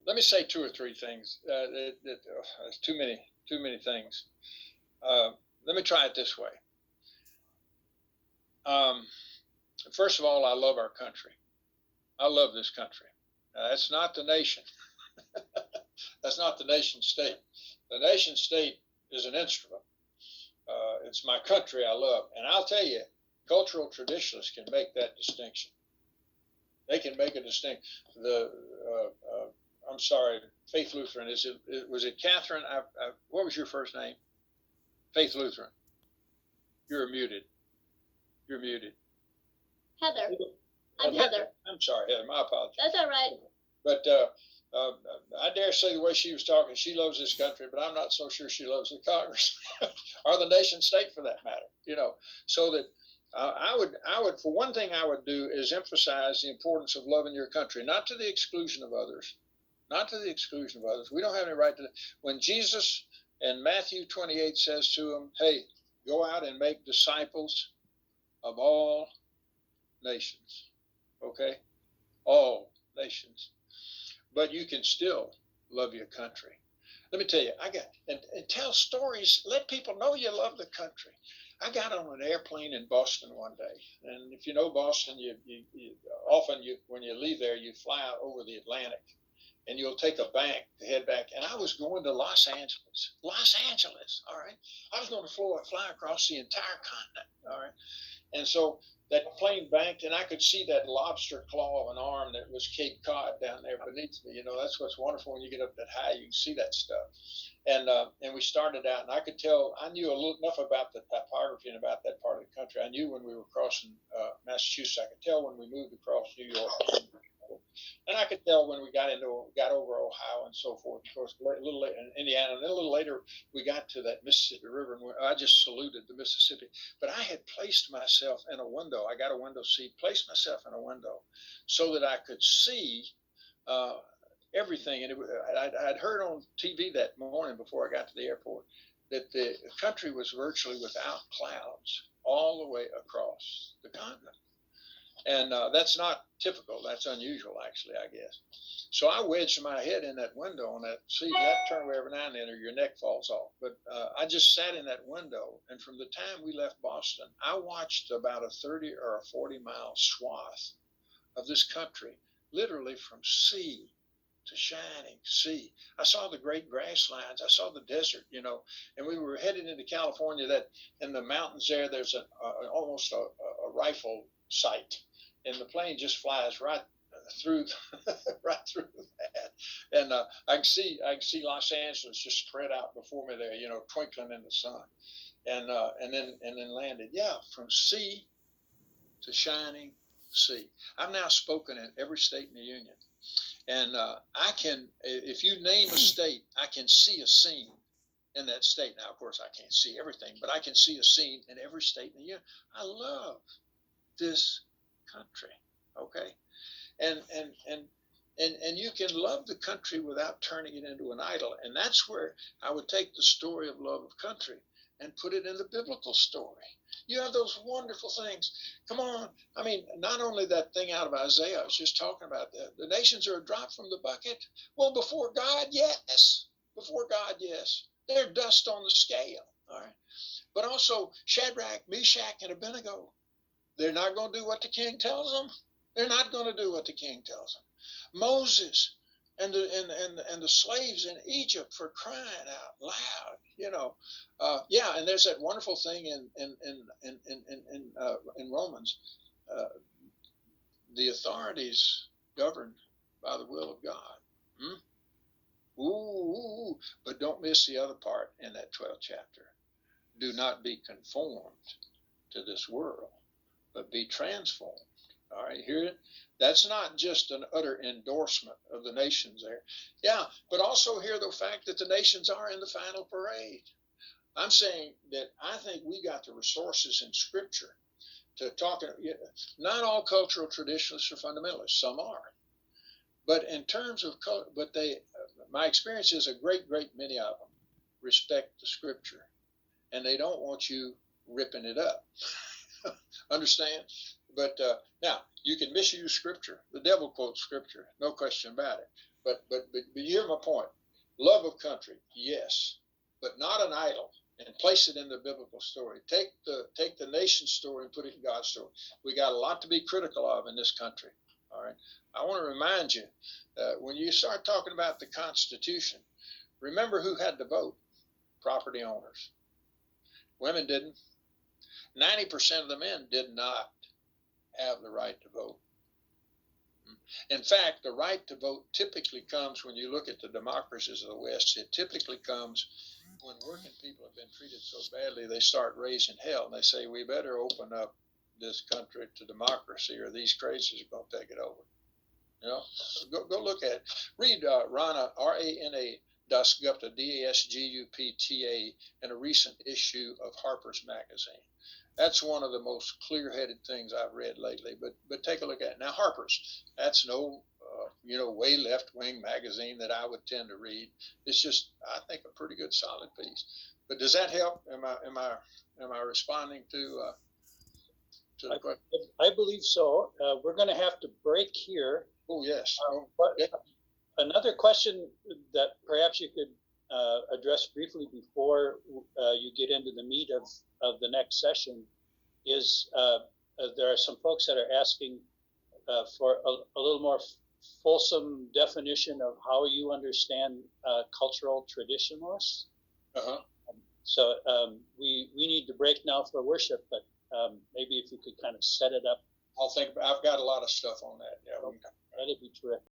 let me say two or three things. There's too many things. Let me try it this way. First of all, I love our country. I love this country. That's not the nation. That's not the nation state. The nation state is an instrument. It's my country I love. And I'll tell you, cultural traditionalists can make that distinction. They can make a distinction. I'm sorry, Faith Lutheran. Was it Catherine? What was your first name? Faith Lutheran. You're muted. You're muted. Heather. I'm Heather. I'm sorry, Heather. My apologies. That's all right. But I dare say the way she was talking, she loves this country, but I'm not so sure she loves the Congress or the nation state for that matter. So that I would, for one thing, I would do is emphasize the importance of loving your country, not to the exclusion of others. Not to the exclusion of others. We don't have any right to. When Jesus in Matthew 28 says to them, "Hey, go out and make disciples of all nations," okay, all nations, but you can still love your country. Let me tell you, and tell stories. Let people know you love the country. I got on an airplane in Boston one day, and if you know Boston, you often when you leave there, you fly out over the Atlantic, and you'll take a bank to head back. And I was going to Los Angeles. Los Angeles, all right. I was going to fly across the entire continent, all right. And so that plane banked, and I could see that lobster claw of an arm that was Cape Cod down there beneath me. That's what's wonderful when you get up that high, you can see that stuff. And we started out, and I could tell, I knew enough about the topography and about that part of the country. I knew when we were crossing Massachusetts. I could tell when we moved across New York. And I could tell when we got over Ohio and so forth. Of course, a little later in Indiana, and then a little later we got to that Mississippi River, and I just saluted the Mississippi. But I had placed myself in a window. I got a window seat, placed myself in a window, so that I could see everything. And I'd heard on TV that morning before I got to the airport that the country was virtually without clouds all the way across the continent. And that's not typical. That's unusual, actually, I guess. So I wedged my head in that window on that seat. You have to turn away every now and then or your neck falls off. But I just sat in that window. And from the time we left Boston, I watched about a 30 or a 40-mile swath of this country, literally from sea to shining sea. I saw the great grasslands. I saw the desert, and we were headed into California. That in the mountains there's almost a rifle sight. And the plane just flies right through that, and I can see Los Angeles just spread out before me there, twinkling in the sun, and then landed. Yeah, from sea to shining sea. I've now spoken in every state in the union, and I can, if you name a state, I can see a scene in that state. Now, of course, I can't see everything, but I can see a scene in every state in the union. I love this country, okay, and you can love the country without turning it into an idol. And that's where I would take the story of love of country and put it in the biblical story. You have those wonderful things. Come on, I mean, not only that thing out of Isaiah, I was just talking about that. The nations are a drop from the bucket. Well, before God, yes. Before God, yes. They're dust on the scale, all right. But also Shadrach, Meshach, and Abednego. They're not going to do what the king tells them. They're not going to do what the king tells them. Moses and the slaves in Egypt, for crying out loud, yeah. And there's that wonderful thing in Romans, the authorities governed by the will of God. Ooh, but don't miss the other part in that 12th chapter. Do not be conformed to this world, but be transformed. All right, hear it? That's not just an utter endorsement of the nations there. Yeah, but also hear the fact that the nations are in the final parade. I'm saying that I think we got the resources in Scripture to talk. Not all cultural traditionalists are fundamentalists. Some are. But in terms of, my experience is a great many of them respect the Scripture. And they don't want you ripping it up. Understand? But now, you can misuse Scripture. The devil quotes Scripture, no question about it. But you hear my point. Love of country, yes, but not an idol, and place it in the biblical story. Take the nation's story and put it in God's story. We got a lot to be critical of in this country. All right. I want to remind you, when you start talking about the Constitution, remember who had the vote? Property owners. Women didn't. 90% of the men did not have the right to vote. In fact, the right to vote typically comes when you look at the democracies of the West. It typically comes when working people have been treated so badly they start raising hell, and they say we better open up this country to democracy or these crazies are going to take it over. You know, go look at it. Read Rana, Rana Dasgupta, Dasgupta, in a recent issue of Harper's Magazine. That's one of the most clear-headed things I've read lately. But take a look at it. Now, Harper's, that's no way left-wing magazine that I would tend to read. It's just, I think, a pretty good, solid piece. But does that help? Am I responding to the question? I believe so. We're going to have to break here. Oh yes. But another question that perhaps you could address briefly before you get into the meat of the next session is there are some folks that are asking for a little more fulsome definition of how you understand cultural traditionalists. Uh-huh. So we need to break now for worship, but maybe if you could kind of set it up. I've got a lot of stuff on that. Yeah. That'd be terrific.